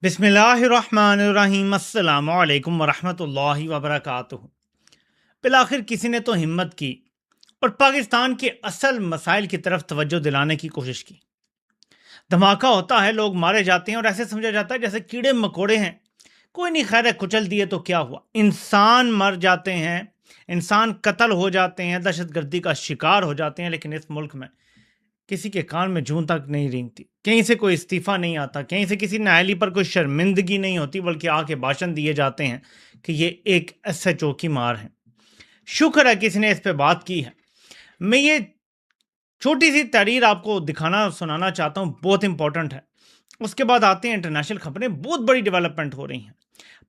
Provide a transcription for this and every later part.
بسم اللہ الرحمن الرحیم السلام علیکم ورحمۃ اللہ وبرکاتہ۔ بالآخر کسی نے تو ہمت کی اور پاکستان کے اصل مسائل کی طرف توجہ دلانے کی کوشش کی۔ دھماکہ ہوتا ہے، لوگ مارے جاتے ہیں اور ایسے سمجھا جاتا ہے جیسے کیڑے مکوڑے ہیں، کوئی نہیں، خیر ہے، کچل دیے تو کیا ہوا۔ انسان مر جاتے ہیں، انسان قتل ہو جاتے ہیں، دہشت گردی کا شکار ہو جاتے ہیں، لیکن اس ملک میں کسی کے کان میں جون تک نہیں رینگتی، کہیں سے کوئی استعفیٰ نہیں آتا، کہیں سے کسی نااہلی پر کوئی شرمندگی نہیں ہوتی، بلکہ آ کے بھاشن دیے جاتے ہیں کہ یہ ایک ایس ایچ او کی مار ہے۔ شکر ہے کسی نے اس پہ بات کی ہے۔ میں یہ چھوٹی سی تحریر آپ کو دکھانا سنانا چاہتا ہوں، بہت امپورٹنٹ ہے۔ اس کے بعد آتے ہیں انٹرنیشنل خبریں، بہت بڑی ڈیولپمنٹ ہو رہی ہیں۔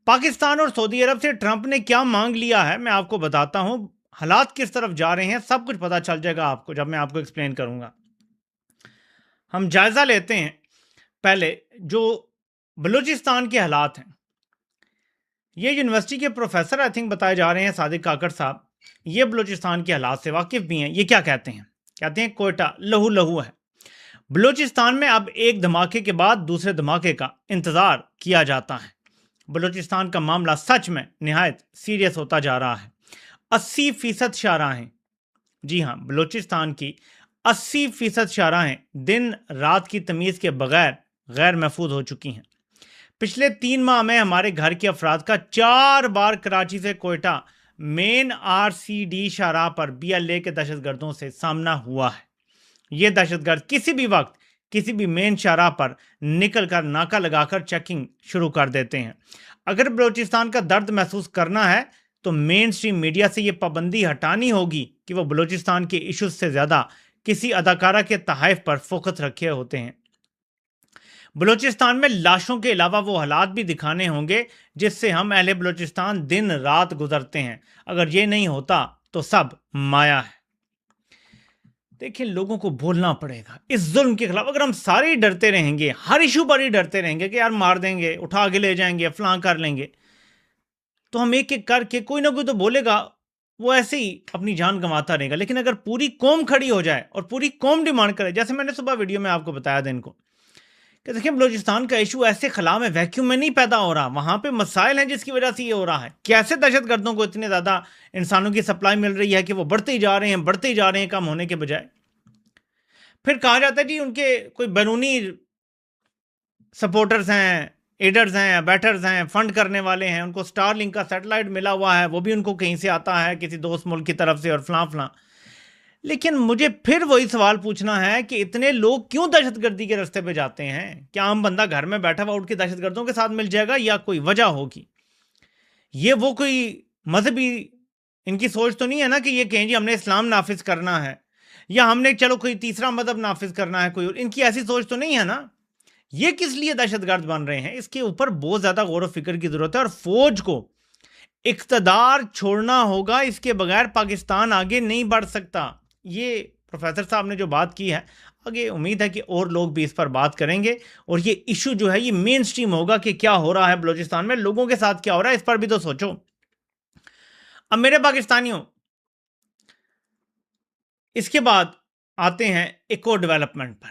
پاکستان اور سعودی عرب سے ٹرمپ نے کیا مانگ لیا ہے میں آپ کو بتاتا ہوں، حالات کس طرف جا رہے ہیں، سب کچھ پتہ چل جائے گا آپ کو جب میں آپ کو ایکسپلین کروں گا۔ ہم جائزہ لیتے ہیں پہلے جو بلوچستان کے حالات ہیں۔ یہ یونیورسٹی کے پروفیسر آئی تھنک بتائے جا رہے ہیں، صادق کاکڑ صاحب، یہ بلوچستان کے حالات سے واقف بھی ہیں۔ یہ کیا کہتے ہیں؟ کہتے ہیں کوئٹہ لہو لہو ہے۔ بلوچستان میں اب ایک دھماکے کے بعد دوسرے دھماکے کا انتظار کیا جاتا ہے۔ بلوچستان کا معاملہ سچ میں نہایت سیریس ہوتا جا رہا ہے۔ 80% شاہراہیں، جی ہاں، بلوچستان کی 80% شاہراہیں دن رات کی تمیز کے بغیر غیر محفوظ ہو چکی ہیں۔ پچھلے 3 ماہ میں ہمارے گھر کے افراد کا 4 بار کراچی سے کوئٹہ مین RCD شاہراہ پر BLA کے دہشت گردوں سے سامنا ہوا ہے۔ یہ دہشت گرد کسی بھی وقت کسی بھی مین شاہراہ پر نکل کر ناکہ لگا کر چیکنگ شروع کر دیتے ہیں۔ اگر بلوچستان کا درد محسوس کرنا ہے تو مین سٹریم میڈیا سے یہ پابندی ہٹانی ہوگی کہ وہ بلوچستان کے ایشوز سے زیادہ کسی اداکارہ کے تحائف پر فوکس رکھے ہوتے ہیں۔ بلوچستان میں لاشوں کے علاوہ وہ حالات بھی دکھانے ہوں گے جس سے ہم اہل بلوچستان دن رات گزرتے ہیں۔ اگر یہ نہیں ہوتا تو سب مایا ہے۔ دیکھیں، لوگوں کو بولنا پڑے گا اس ظلم کے خلاف۔ اگر ہم سارے ڈرتے رہیں گے، ہر ایشو پر ہی ڈرتے رہیں گے کہ یار مار دیں گے، اٹھا کے لے جائیں گے، فلاں کر لیں گے، تو ہم ایک ایک کر کے کوئی نہ کوئی تو بولے گا، وہ ایسے ہی اپنی جان گنواتا رہے گا۔ لیکن اگر پوری قوم کھڑی ہو جائے اور پوری قوم ڈیمانڈ کرے، جیسے میں نے صبح ویڈیو میں آپ کو بتایا تھا ان کو کہ دیکھیں بلوچستان کا ایشو ایسے خلا میں ویکیوم میں نہیں پیدا ہو رہا، وہاں پہ مسائل ہیں جس کی وجہ سے یہ ہو رہا ہے۔ کیسے دہشت گردوں کو اتنے زیادہ انسانوں کی سپلائی مل رہی ہے کہ وہ بڑھتے ہی جا رہے ہیں کم ہونے کے بجائے۔ پھر کہا جاتا ہے جی ان کے کوئی بیرونی سپورٹرز ہیں، ایڈرز ہیں، بیٹرز ہیں، فنڈ کرنے والے ہیں، ان کو سٹار لنک کا سیٹلائٹ ملا ہوا ہے، وہ بھی ان کو کہیں سے آتا ہے کسی دوست ملک کی طرف سے، اور فلاں فلاں۔ لیکن مجھے پھر وہی سوال پوچھنا ہے کہ اتنے لوگ کیوں دہشت گردی کے راستے پہ جاتے ہیں؟ کیا عام بندہ گھر میں بیٹھا ہوا اٹھ کے دہشت گردوں کے ساتھ مل جائے گا، یا کوئی وجہ ہوگی؟ یہ وہ کوئی مذہبی ان کی سوچ تو نہیں ہے نا کہ یہ کہیں جی ہم نے اسلام نافذ کرنا ہے، یا ہم نے چلو کوئی تیسرا مذہب نافذ کرنا ہے کوئی، ان کی ایسی سوچ تو نہیں ہے نا۔ یہ کس لیے دہشت گرد بن رہے ہیں؟ اس کے اوپر بہت زیادہ غور و فکر کی ضرورت ہے، اور فوج کو اقتدار چھوڑنا ہوگا، اس کے بغیر پاکستان آگے نہیں بڑھ سکتا۔ یہ پروفیسر صاحب نے جو بات کی ہے، آگے امید ہے کہ اور لوگ بھی اس پر بات کریں گے، اور یہ ایشو جو ہے یہ مین سٹریم ہوگا کہ کیا ہو رہا ہے بلوچستان میں، لوگوں کے ساتھ کیا ہو رہا ہے، اس پر بھی تو سوچو۔ اب میرے پاکستانیوں، اس کے بعد آتے ہیں ایک اور ڈیولپمنٹ پر۔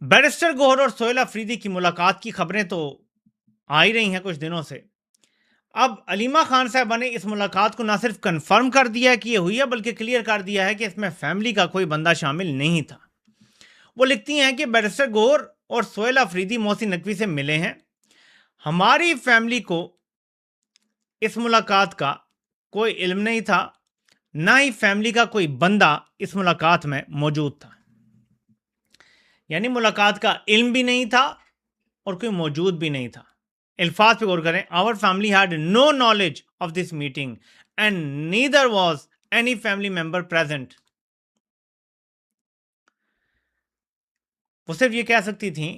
بیرسٹر گوہر اور سہیل افریدی کی ملاقات کی خبریں تو آ ہی رہی ہیں کچھ دنوں سے۔ اب علیمہ خان صاحبہ نے اس ملاقات کو نہ صرف کنفرم کر دیا ہے کہ یہ ہوئی ہے، بلکہ کلیئر کر دیا ہے کہ اس میں فیملی کا کوئی بندہ شامل نہیں تھا۔ وہ لکھتی ہیں کہ بیرسٹر گوہر اور سہیل افریدی محسن نقوی سے ملے ہیں، ہماری فیملی کو اس ملاقات کا کوئی علم نہیں تھا، نہ ہی فیملی کا کوئی بندہ اس ملاقات میں موجود تھا۔ یعنی ملاقات کا علم بھی نہیں تھا اور کوئی موجود بھی نہیں تھا۔ الفاظ پہ غور کریں، our family had no knowledge of this meeting and neither was any family member present۔ وہ صرف یہ کہہ سکتی تھیں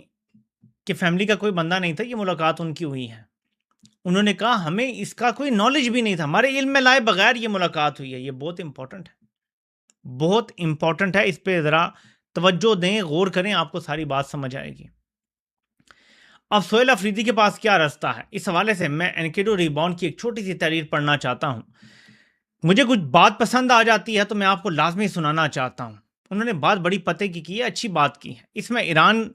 کہ فیملی کا کوئی بندہ نہیں تھا، یہ ملاقات ان کی ہوئی ہے۔ انہوں نے کہا ہمیں اس کا کوئی نالج بھی نہیں تھا، ہمارے علم میں لائے بغیر یہ ملاقات ہوئی ہے۔ یہ بہت امپورٹنٹ ہے، بہت امپورٹنٹ ہے، اس پہ ذرا توجہ دیں، غور کریں، آپ کو ساری بات سمجھ آئے گی۔ اب سہیل افریدی کے پاس کیا رستہ ہے، اس حوالے سے میں انکیڈو ریباؤنڈ کی ایک چھوٹی سی تحریر پڑھنا چاہتا ہوں۔ مجھے کچھ بات پسند آ جاتی ہے تو میں آپ کو لازمی سنانا چاہتا ہوں۔ انہوں نے بات بڑی پتے کی ہے، اچھی بات کی ہے۔ اس میں ایران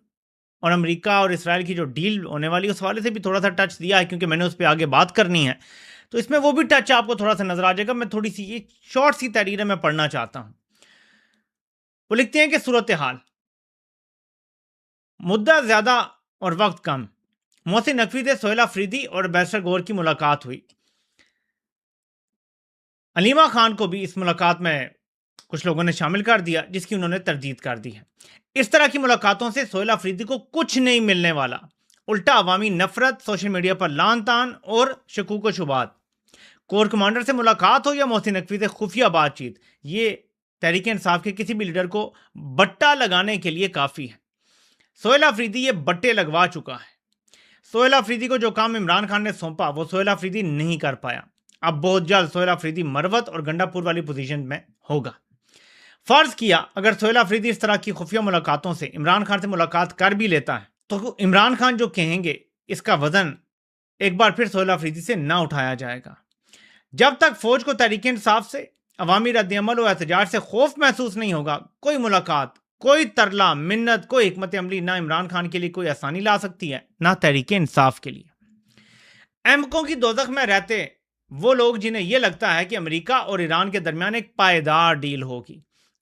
اور امریکہ اور اسرائیل کی جو ڈیل ہونے والی اس حوالے سے بھی تھوڑا سا ٹچ دیا ہے، کیونکہ میں نے اس پہ آگے بات کرنی ہے، تو اس میں وہ بھی ٹچ آپ کو تھوڑا سا نظر آ جائے گا۔ میں تھوڑی سی یہ شارٹ سی تحریر ہے، میں پڑھنا چاہتا ہوں۔ وہ لکھتے ہیں کہ صورتحال مدہ زیادہ اور وقت کم، محسن نقوی سے سہیل آفریدی اور بیرسٹر گور کی ملاقات ہوئی۔ علیمہ خان کو بھی اس ملاقات میں کچھ لوگوں نے شامل کر دیا، جس کی انہوں نے تردید کر دی ہے۔ اس طرح کی ملاقاتوں سے سہیل آفریدی کو کچھ نہیں ملنے والا، الٹا عوامی نفرت، سوشل میڈیا پر لعن طعن اور شکوک و شبہات۔ کور کمانڈر سے ملاقات ہو یا محسن نقوی سے خفیہ بات چیت، یہ تحریک انصاف کے کسی بھی لیڈر کو بٹا لگانے کے لیے کافی ہے۔ سہیل آفریدی یہ بٹے لگوا چکا ہے۔ سہیل آفریدی کو جو کام عمران خان نے سونپا وہ سہیل آفریدی نہیں کر پایا۔ اب بہت جلد سہیل آفریدی مروت اور گنڈا پور والی پوزیشن میں ہوگا۔ فرض کیا اگر سہیل آفریدی اس طرح کی خفیہ ملاقاتوں سے عمران خان سے ملاقات کر بھی لیتا ہے تو عمران خان جو کہیں گے اس کا وزن ایک بار پھر سہیل آفریدی سے نہ اٹھایا جائے گا۔ جب تک فوج کو تحریک انصاف سے، عوامی رد عمل و احتجاج سے خوف محسوس نہیں ہوگا، کوئی ملاقات، کوئی ترلا منت، کوئی حکمت عملی نہ عمران خان کے لیے کوئی آسانی لا سکتی ہے، نہ تحریک انصاف کے لیے۔ احمقوں کی دوزخ میں رہتے وہ لوگ جنہیں یہ لگتا ہے کہ امریکہ اور ایران کے درمیان ایک پائیدار ڈیل ہوگی،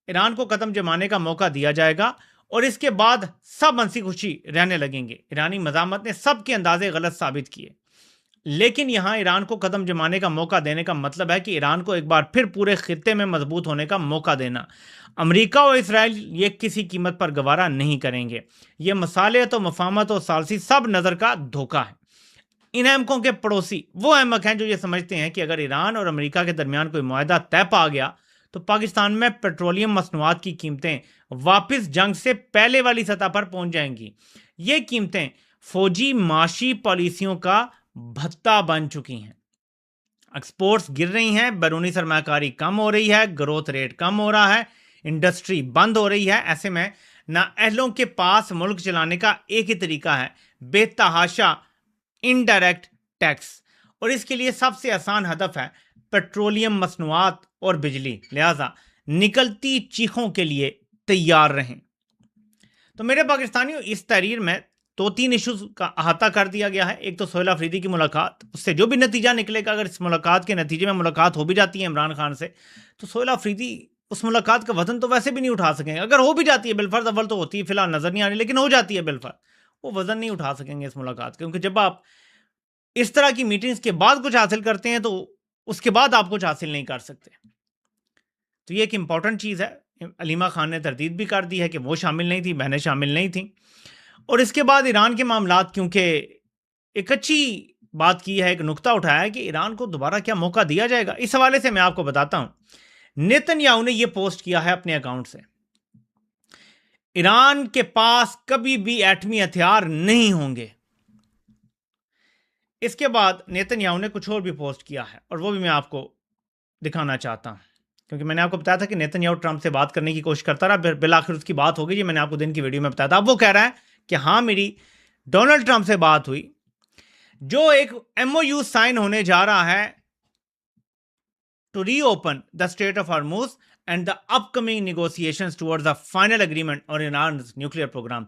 ایران کو قدم جمانے کا موقع دیا جائے گا اور اس کے بعد سب ہنسی خوشی رہنے لگیں گے۔ ایرانی مزاحمت نے سب کے اندازے غلط ثابت کیے، لیکن یہاں ایران کو قدم جمانے کا موقع دینے کا مطلب ہے کہ ایران کو ایک بار پھر پورے خطے میں مضبوط ہونے کا موقع دینا۔ امریکہ اور اسرائیل یہ کسی قیمت پر گوارا نہیں کریں گے۔ یہ مصالحت و مفاہمت و ثالثی سب نظر کا دھوکہ ہے۔ ان احمقوں کے پڑوسی وہ احمق ہیں جو یہ سمجھتے ہیں کہ اگر ایران اور امریکہ کے درمیان کوئی معاہدہ طے پا گیا تو پاکستان میں پیٹرولیم مصنوعات کی قیمتیں واپس جنگ سے پہلے والی سطح پر پہنچ جائیں گی۔ یہ قیمتیں فوجی معاشی پالیسیوں کا بھتہ بن چکی ہیں۔ ایکسپورٹس گر رہی ہیں، بیرونی سرمایہ کاری کم ہو رہی ہے، گروتھ ریٹ کم ہو رہا ہے، انڈسٹری بند ہو رہی ہے۔ ایسے میں نااہلوں کے پاس ملک چلانے کا ایک ہی طریقہ ہے، بے تحاشا انڈائریکٹ ٹیکس، اور اس کے لیے سب سے آسان ہدف ہے پیٹرولیم مصنوعات اور بجلی۔ لہذا نکلتی چیخوں کے لیے تیار رہیں۔ تو میرے پاکستانیوں، اس تحریر میں 2-3 ایشوز کا احاطہ کر دیا گیا ہے۔ ایک تو سہیل آفریدی کی ملاقات، اس سے جو بھی نتیجہ نکلے گا، اگر اس ملاقات کے نتیجے میں ملاقات ہو بھی جاتی ہے عمران خان سے، تو سہیل آفریدی اس ملاقات کا وزن تو ویسے بھی نہیں اٹھا سکیں گے۔ اگر ہو بھی جاتی ہے بالفرض، اول تو ہوتی ہے، فی الحال نظر نہیں آ رہی، لیکن ہو جاتی ہے بالفرض، وہ وزن نہیں اٹھا سکیں گے اس ملاقات، کیونکہ جب آپ اس طرح کی میٹنگز کے بعد کچھ حاصل کرتے ہیں تو اس کے بعد آپ کچھ حاصل نہیں کر سکتے۔ تو یہ ایک امپورٹنٹ چیز ہے۔ علیمہ خان نے تردید بھی کر دی ہے کہ وہ شامل نہیں تھی، بہنیں شامل نہیں تھیں۔ اور اس کے بعد ایران کے معاملات، کیونکہ ایک اچھی بات کی ہے، ایک نقطہ اٹھایا ہے کہ ایران کو دوبارہ کیا موقع دیا جائے گا۔ اس حوالے سے میں آپ کو بتاتا ہوں، نیتن یاہو نے یہ پوسٹ کیا ہے اپنے اکاؤنٹ سے، ایران کے پاس کبھی بھی ایٹمی ہتھیار نہیں ہوں گے۔ اس کے بعد نیتن یاہو نے کچھ اور بھی پوسٹ کیا ہے، اور وہ بھی میں آپ کو دکھانا چاہتا ہوں، کیونکہ میں نے آپ کو بتایا تھا کہ نیتن یاہو ٹرمپ سے بات کرنے کی کوشش کرتا رہا، بالآخر اس کی بات ہو گئی، یہ میں نے آپ کو دن کی ویڈیو میں بتایا تھا۔ اب وہ کہہ رہا ہے کہ ہاں میری ڈونلڈ ٹرمپ سے بات ہوئی، جو ایک MOU سائن ہونے جا رہا ہے to reopen the Strait of Hormuz and the upcoming negotiations towards a final agreement on Iran's nuclear program.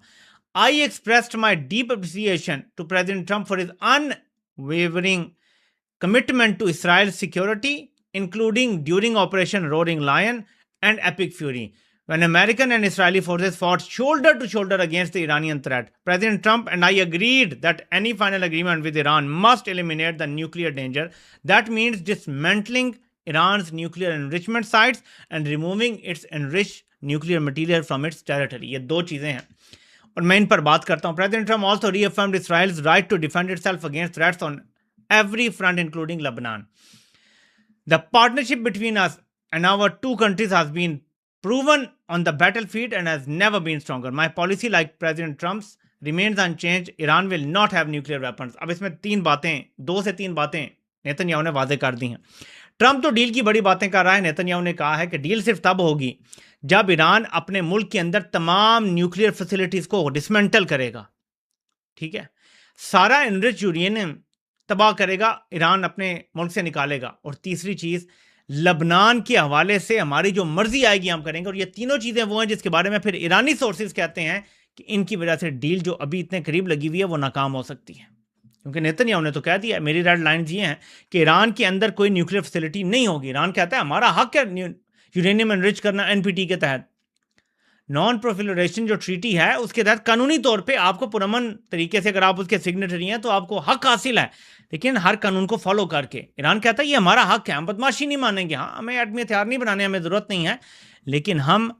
I expressed my deep appreciation to President Trump for his unwavering commitment to Israel's security, including during Operation Roaring Lion and Epic Fury, when American and Israeli forces fought shoulder to shoulder against the Iranian threat. President Trump and I agreed that any final agreement with Iran must eliminate the nuclear danger. That means dismantling Iran's nuclear enrichment sites and removing its enriched nuclear material from its territory. یہ دو چیزیں ہیں اور میں ان پر بات کرتا ہوں۔ President Trump also reaffirmed Israel's right to defend itself against threats on every front, including Lebanon. The partnership between us and our two countries has been proven on the battlefield and has never been stronger. My policy, like President Trump's, remains unchanged. Iran will not have nuclear weapons. اب اس میں 2 سے 3 باتیں Nitin Yahoo نے واضح کر دی ہیں۔ Trump تو deal کی بڑی باتیں کر رہا ہے، نیتن یاہو نے کہا ہے کہ ڈیل صرف تب ہوگی جب ایران اپنے ملک کے اندر تمام نیوکلیئر فیسلٹیز کو ڈسمنٹل کرے گا، ٹھیک ہے، سارا انرچ یورینیم تباہ کرے گا، ایران اپنے ملک سے نکالے گا، اور تیسری چیز لبنان کے حوالے سے ہماری جو مرضی آئے گی ہم کریں گے۔ اور یہ تینوں چیزیں وہ ہیں جس کے بارے میں پھر ایرانی سورسز کہتے ہیں کہ ان کی وجہ سے ڈیل جو ابھی اتنے قریب لگی ہوئی ہے وہ ناکام ہو سکتی ہے، کیونکہ نیتن یاہو نے تو کہہ دیا، میری ریڈ لائنز یہ ہیں کہ ایران کے اندر کوئی نیوکلیر فیسلٹی نہیں ہوگی۔ ایران کہتا ہے ہمارا حق ہے یورینیم انرچ کرنا NPT کے تحت، نان پروفیلریشن جو ٹریٹی ہے اس کے تحت قانونی طور پہ آپ کو پرامن طریقے سے اگر آپ اس کے سگنیٹری ہیں تو آپ کو حق حاصل ہے، لیکن ہر قانون کو فالو کر کے۔ ایران کہتا ہے یہ ہمارا حق ہے، ہم بدماشی نہیں مانیں گے، ہاں ہمیں ایٹمی ہتھیار نہیں بنانے، ہمیں ضرورت نہیں ہے، لیکن ہم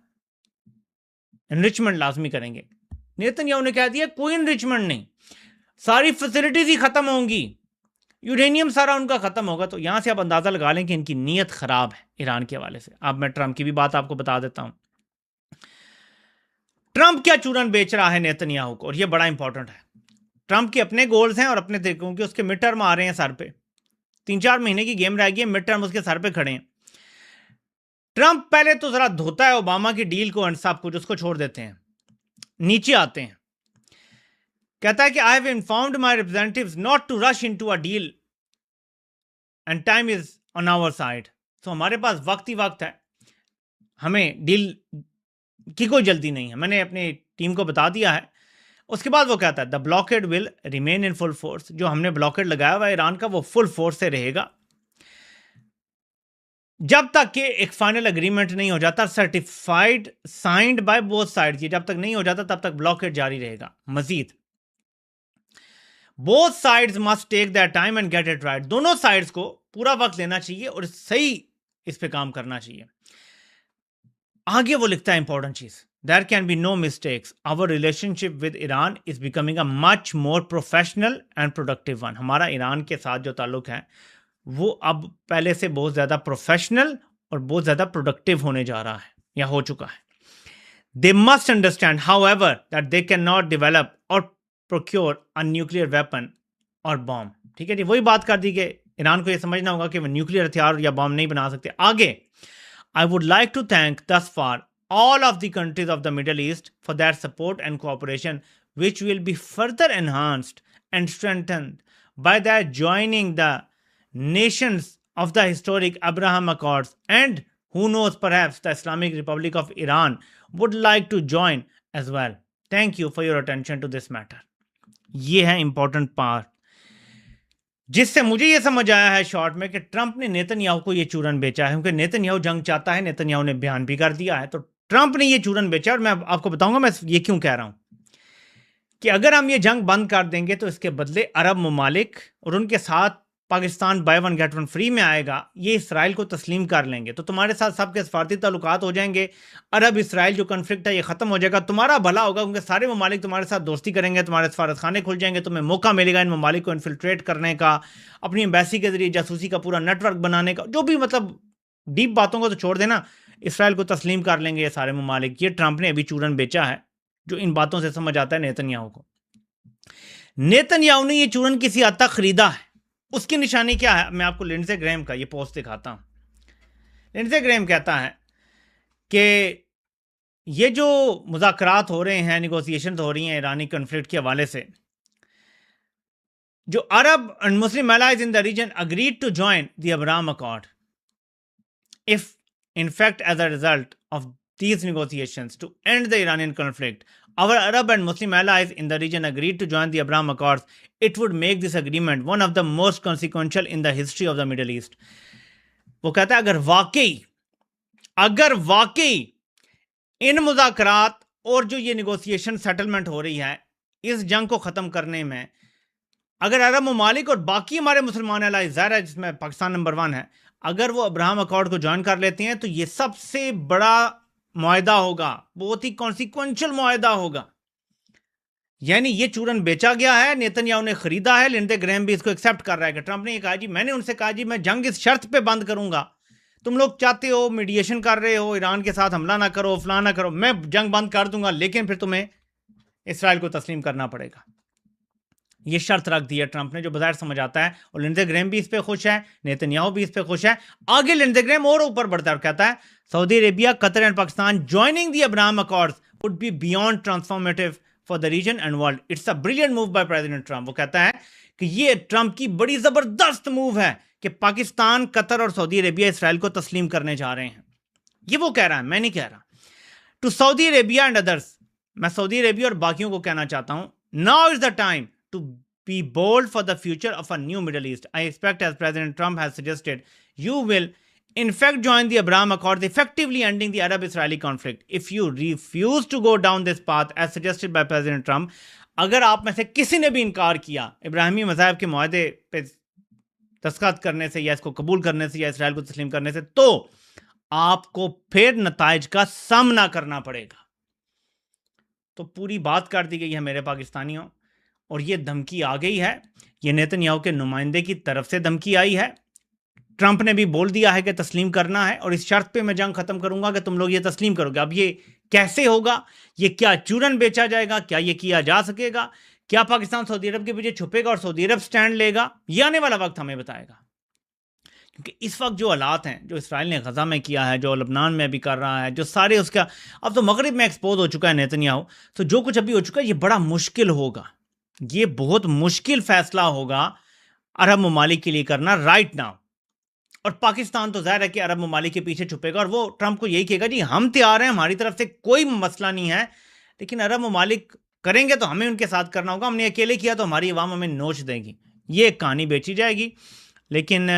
انرچمنٹ لازمی کریں گے۔ نیتن یاہو نے کہہ دیا کوئی انرچمنٹ نہیں، ساری فیسلٹیز ہی ختم ہوں گی، یورینیم سارا ان کا ختم ہوگا۔ تو یہاں سے آپ اندازہ لگا لیں کہ ان کی نیت خراب ہے ایران کے حوالے سے۔ اب میں ٹرمپ کی بھی بات آپ کو بتا دیتا ہوں۔ ٹرمپ کیا چورن بیچ رہا ہے نیتن یاہو کو، اور یہ بڑا امپورٹنٹ ہے۔ ٹرمپ کے اپنے گولز ہیں اور اپنے طریقوں کے، اس کے مڈ ٹرم آ رہے ہیں سر پہ، 3-4 مہینے کی گیم رہ گئی ہے، مڈ ٹرم اس کے سر پہ کھڑے ہیں۔ ٹرمپ پہلے تو ذرا دھوتا ہے اوباما کی ڈیل کو، سب کچھ اس کو چھوڑ دیتے ہیں، نیچے آتے ہیں، کہتا ہے کہ I have informed my representatives not to rush into a deal and time is on our side. تو ہمارے پاس وقت ہی وقت ہے، ہمیں ڈیل کی کوئی جلدی نہیں ہے، میں نے اپنی ٹیم کو بتا دیا ہے۔ اس کے بعد وہ کہتا ہے the blockade will remain in full force، جو ہم نے بلاکیڈ لگایا ہوا ہے ایران کا وہ فل فورس سے رہے گا جب تک کہ ایک فائنل اگریمنٹ نہیں ہو جاتا، certified signed by both sides, جب تک نہیں ہو جاتا تب تک بلاکیڈ جاری رہے گا۔ مزید both sides must take their time and get it right، دونوں سائڈز کو پورا وقت لینا چاہیے اور صحیح اس پہ کام کرنا چاہیے۔ آگے وہ لکھتا ہے امپورٹنٹ چیز، there can be no mistakes، our relationship with Iran is becoming a much more professional and productive one۔ ہمارا ایران کے ساتھ جو تعلق ہے وہ اب پہلے سے بہت زیادہ پروفیشنل اور بہت زیادہ پروڈکٹیو ہونے جا رہا ہے یا ہو چکا ہے۔ they must understand however that they cannot develop or procure a nuclear weapon or bomb۔ ٹھیک ہے جی، وہی بات کر دی کہ ایران کو یہ سمجھنا ہوگا کہ وہ نیوکلیئر ہتھیار یا بام نہیں بنا سکتے۔ آگے I would like to thank thus far all of the countries of the Middle East for their support and cooperation, which will be further enhanced and strengthened by their joining the nations of the historic Abraham Accords, and who knows, perhaps the Islamic Republic of Iran would like to join as well. Thank you for your attention to this matter۔ یہ ہے important part جس سے مجھے یہ سمجھ آیا ہے short میں کہ ٹرمپ نے نیتن یاہو کو یہ چورن بیچا ہے، کیونکہ نیتن یاہو جنگ چاہتا ہے، نیتن یاہو نے بیان بھی کر دیا ہے، تو ٹرمپ نے یہ چورن بیچا۔ اور میں آپ کو بتاؤں گا میں یہ کیوں کہہ رہا ہوں کہ اگر ہم یہ جنگ بند کر دیں گے تو اس کے بدلے عرب ممالک اور ان کے ساتھ Pakistan buy one get one free میں آئے گا، یہ اسرائیل کو تسلیم کر لیں گے، تو تمہارے ساتھ سب کے سفارتی تعلقات ہو جائیں گے، عرب اسرائیل جو کنفلکٹ ہے یہ ختم ہو جائے گا، تمہارا بھلا ہوگا، کیونکہ سارے ممالک تمہارے ساتھ دوستی کریں گے، تمہارے سفارت خانے کھل جائیں گے، تمہیں موقع ملے گا ان ممالک کو انفلٹریٹ کرنے کا، اپنی ایمبیسی کے ذریعے جاسوسی کا پورا نیٹ ورک بنانے کا، جو بھی مطلب ڈیپ باتوں کو تو چھوڑ دینا، اسرائیل کو تسلیم کر لیں گے یہ سارے ممالک۔ یہ ٹرمپ نے ابھی چورن بیچا ہے، جو ان باتوں سے سمجھ آتا ہے نیتن یاہو کو۔ نیتن یاہو نے یہ چورن کسی حد تک خریدا ہے، اس کی نشانی کیا ہے؟ میں آپ کو لنڈزے گریم کا یہ پوسٹ دکھاتا ہوں۔ لنڈزے گریم کہتا ہے کہ یہ جو مذاکرات ہو رہے ہیں، نیگوسیشنز ہو رہی ہیں ایرانی کنفلکٹ کے حوالے سے، جو عرب and Muslim allies in the region agreed to join the Abraham Accord, if in fact as a result of these negotiations to end the Iranian conflict, our Arab and Muslim allies in the region agreed to join the Abraham Accords, it would make this agreement one of the most consequential in the history of the Middle East۔ وہ کہتا ہے اگر واقعی ان مذاکرات اور جو یہ negotiation settlement ہو رہی ہے اس جنگ کو ختم کرنے میں، اگر عرب ممالک اور باقی ہمارے مسلمان الائز، ظاہر ہے جس میں پاکستان نمبر 1 ہے، اگر وہ ابراہم اکارڈ کو جوائن کر لیتے ہیں تو یہ سب سے بڑا معاہدہ ہوگا، بہت ہی کانسیکوینشل معاہدہ ہوگا۔ یعنی یہ چورن بیچا گیا ہے، نیتن یاہو نے خریدا ہے، لنڈزے گریم بھی اس کو ایکسیپٹ کر رہا ہے کہ ٹرمپ نے یہ کہا جی، میں نے ان سے کہا جی میں جنگ اس شرط پہ بند کروں گا، تم لوگ چاہتے ہو میڈیشن کر رہے ہو ایران کے ساتھ حملہ نہ کرو، فلاں نہ کرو، میں جنگ بند کر دوں گا، لیکن پھر تمہیں اسرائیل کو تسلیم کرنا پڑے گا۔ یہ شرط رکھ دی ہے ٹرمپ نے، جو بظاہر سمجھ آتا ہے، اور لنڈزے گریم بھی اس پہ خوش ہے، نیتن یاہو بھی اس پہ خوش ہے۔ آگے لنڈزے گریم اور اوپر بڑھتا ہے اور کہتا ہے Saudi Arabia, Qatar and Pakistan joining the Abraham Accords would be beyond transformative for the region and world. It's a brilliant move by President Trump۔ وہ کہتا ہے کہ یہ ٹرمپ کی بڑی زبردست موو ہے کہ پاکستان، قطر اور سعودی عربیہ اسرائیل کو تسلیم کرنے جا رہے ہیں۔ یہ وہ کہہ رہا ہے، میں نہیں کہہ رہا۔ To Saudi Arabia and others, میں سعودی عربیہ اور باقیوں کو کہنا چاہتا ہوں, now is the time to be bold for the future of a new Middle East. I expect, as President Trump has suggested, you will in fact join the Abraham Accords, effectively ending the Arab-Israeli conflict. If you refuse to go down this path as suggested by President Trump, اگر آپ میں سے کسی نے بھی انکار کیا ابراہیمی مذاہب کے معاہدے پہ دستخط کرنے سے یا اس کو قبول کرنے سے یا اسرائیل کو تسلیم کرنے سے, تو آپ کو پھر نتائج کا سامنا کرنا پڑے گا. تو پوری بات کر دی گئی ہے میرے پاکستانیوں, اور یہ دھمکی آ گئی ہے, یہ نیتن یاہو کے نمائندے کی طرف سے دھمکی آئی ہے. ٹرمپ نے بھی بول دیا ہے کہ تسلیم کرنا ہے, اور اس شرط پہ میں جنگ ختم کروں گا کہ تم لوگ یہ تسلیم کرو گے. اب یہ کیسے ہوگا, یہ کیا چورن بیچا جائے گا, کیا یہ کیا جا سکے گا, کیا پاکستان سعودی عرب کے پیچھے چھپے گا اور سعودی عرب سٹینڈ لے گا, یہ آنے والا وقت ہمیں بتائے گا. کیونکہ اس وقت جو حالات ہیں, جو اسرائیل نے غزہ میں کیا ہے, جو لبنان میں بھی کر رہا ہے, جو سارے اس کا اب تو مغرب میں ایکسپوز ہو چکا ہے نیتن یاہو, تو جو کچھ ابھی ہو چکا ہے یہ بڑا مشکل ہوگا, یہ بہت مشکل فیصلہ ہوگا عرب ممالک کے لیے کرنا رائٹ ناؤ. اور پاکستان تو ظاہر ہے کہ عرب ممالک کے پیچھے چھپے گا, اور وہ ٹرمپ کو یہی کہے گا جی ہم تیار ہیں, ہماری طرف سے کوئی مسئلہ نہیں ہے, لیکن عرب ممالک کریں گے تو ہمیں ان کے ساتھ کرنا ہوگا, ہم نے اکیلے کیا تو ہماری عوام ہمیں نوچ دے گی. یہ ایک کہانی بیچی جائے گی, لیکن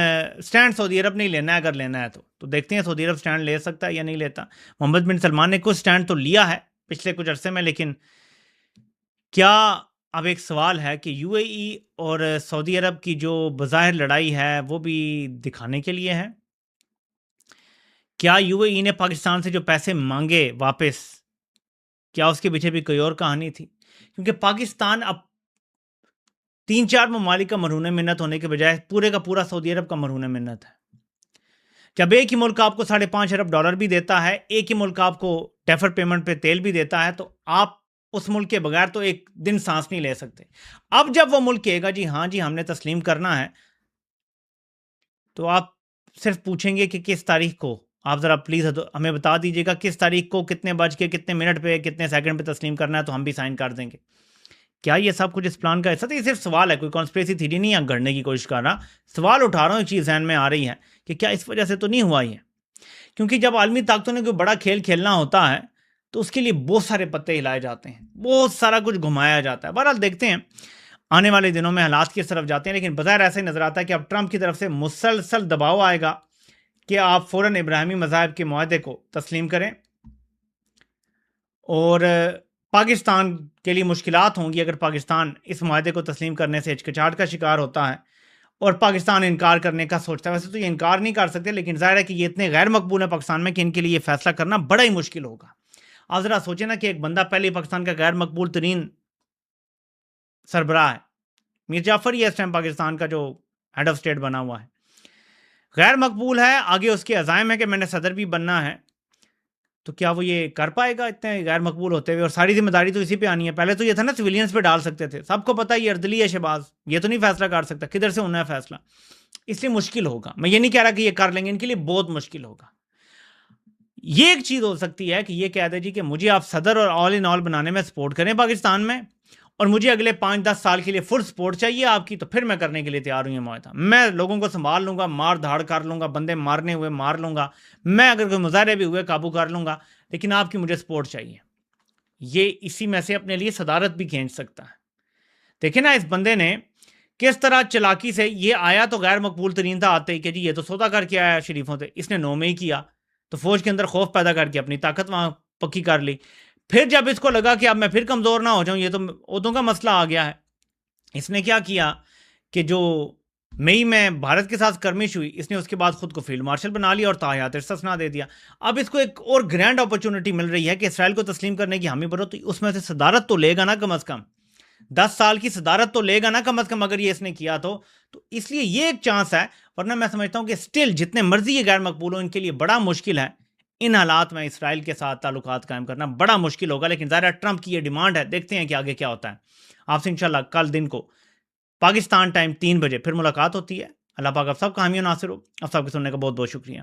سٹینڈ سعودی عرب نہیں لینا ہے. اگر لینا ہے تو دیکھتے ہیں سعودی عرب سٹینڈ لے سکتا ہے یا نہیں لیتا. محمد بن سلمان نے کچھ سٹینڈ تو لیا ہے پچھلے کچھ عرصے میں, لیکن کیا اب ایک سوال ہے کہ یو اے ای اور سعودی عرب کی جو بظاہر لڑائی ہے وہ بھی دکھانے کے لیے ہے. کیا یو اے ای نے پاکستان سے جو پیسے مانگے واپس, کیا اس کے پیچھے بھی کوئی اور کہانی تھی؟ کیونکہ پاکستان اب 3-4 ممالک کا مرہون منت ہونے کے بجائے پورے کا پورا سعودی عرب کا مرہون منت ہے. جب ایک ہی ملک آپ کو $5.5 ارب بھی دیتا ہے, ایک ہی ملک آپ کو ڈیفر پیمنٹ پہ تیل بھی دیتا ہے, تو آپ اس ملک کے بغیر تو ایک دن سانس نہیں لے سکتے. اب جب وہ ملک کہے گا جی ہاں جی ہم نے تسلیم کرنا ہے, تو آپ صرف پوچھیں گے کہ کس تاریخ کو, آپ ذرا پلیز ہمیں بتا دیجیے گا کس تاریخ کو, کتنے بج کے کتنے منٹ پہ کتنے سیکنڈ پہ تسلیم کرنا ہے, تو ہم بھی سائن کر دیں گے. کیا یہ سب کچھ اس پلان کا حصہ تھا؟ یہ صرف سوال ہے, کوئی کانسپریسی تھیوری نہیں ہے گھڑنے کی کوشش کر رہا, سوال اٹھا رہا ہوں, ایک چیز ذہن میں آ رہی ہے کہ کیا اس وجہ سے تو نہیں ہوا یہ. کیونکہ جب عالمی طاقتوں نے کوئی بڑا کھیل کھیلنا ہوتا ہے تو اس کے لیے بہت سارے پتے ہلائے جاتے ہیں, بہت سارا کچھ گھمایا جاتا ہے. بہرحال دیکھتے ہیں آنے والے دنوں میں حالات کس طرف جاتے ہیں, لیکن بظاہر ایسا ہی نظر آتا ہے کہ اب ٹرمپ کی طرف سے مسلسل دباؤ آئے گا کہ آپ فوراً ابراہیمی مذاہب کے معاہدے کو تسلیم کریں, اور پاکستان کے لیے مشکلات ہوں گی اگر پاکستان اس معاہدے کو تسلیم کرنے سے ہچکچاہٹ کا شکار ہوتا ہے اور پاکستان انکار کرنے کا سوچتا ہے. ویسے تو یہ انکار نہیں کر سکتے, لیکن ظاہر ہے کہ یہ اتنے غیر مقبول ہے پاکستان میں کہ ان کے لیے یہ فیصلہ کرنا بڑا ہی مشکل ہوگا. آپ ذرا سوچیں نا کہ ایک بندہ پہلے پاکستان کا غیر مقبول ترین سربراہ ہے, میر جعفر, یہ اس ٹائم پاکستان کا جو ہیڈ آف اسٹیٹ بنا ہوا ہے, غیر مقبول ہے, آگے اس کے عزائم ہے کہ میں نے صدر بھی بننا ہے, تو کیا وہ یہ کر پائے گا اتنے غیر مقبول ہوتے ہوئے؟ اور ساری ذمہ داری تو اسی پہ آنی ہے. پہلے تو یہ تھا نا سویلینز پہ ڈال سکتے تھے, سب کو پتہ یہ اردلی ہے شہباز, یہ تو نہیں فیصلہ کر سکتا, کدھر سے ہونا ہے فیصلہ, اس لیے مشکل ہوگا. میں یہ نہیں کہہ رہا کہ یہ کر لیں گے, ان کے لیے بہت مشکل ہوگا. یہ ایک چیز ہو سکتی ہے کہ یہ کہہ دے جی کہ مجھے آپ صدر اور آل ان آل بنانے میں سپورٹ کریں پاکستان میں, اور مجھے اگلے 5-10 سال کے لیے فل سپورٹ چاہیے آپ کی, تو پھر میں کرنے کے لیے تیار ہوں یہ معاہدہ. میں لوگوں کو سنبھال لوں گا, مار دھاڑ کر لوں گا, بندے مارنے ہوئے مار لوں گا, میں اگر کوئی مظاہرے بھی ہوئے قابو کر لوں گا, لیکن آپ کی مجھے سپورٹ چاہیے. یہ اسی میں سے اپنے لیے صدارت بھی کھینچ سکتا ہے. دیکھیں نا اس بندے نے کس طرح چلاکی سے, یہ آیا تو غیر مقبول ترین تھا آتے ہی کہ جی یہ تو سودا کر کے آیا شریفوں سے, اس نے 9 میں ہی کیا, تو فوج کے اندر خوف پیدا کر کے اپنی طاقت وہاں پکی کر لی. پھر جب اس کو لگا کہ اب میں پھر کمزور نہ ہو جاؤں, یہ تو عہدوں کا مسئلہ آ گیا ہے, اس نے کیا کیا کہ جو مئی میں بھارت کے ساتھ کرمش ہوئی, اس نے اس کے بعد خود کو فیلڈ مارشل بنا لیا اور تاحیات استثنا دے دیا. اب اس کو ایک اور گرینڈ اپرچونٹی مل رہی ہے کہ اسرائیل کو تسلیم کرنے کی حامی بھرو, تو اس میں سے صدارت تو لے گا نا کم از کم, 10 سال کی صدارت تو لے گا نا کم از کم, اگر یہ اس نے کیا تو اس لیے یہ ایک چانس ہے. ورنہ میں سمجھتا ہوں کہ سٹل جتنے مرضی یہ غیر مقبول ہو, ان کے لیے بڑا مشکل ہے ان حالات میں اسرائیل کے ساتھ تعلقات قائم کرنا, بڑا مشکل ہوگا. لیکن ظاہر ٹرمپ کی یہ ڈیمانڈ ہے, دیکھتے ہیں کہ آگے کیا ہوتا ہے. آپ سے انشاءاللہ کل دن کو پاکستان ٹائم 3 بجے پھر ملاقات ہوتی ہے. اللہ پاک آپ سب کا حامی و ناصر ہو. آپ سب کے سننے کا بہت بہت شکریہ.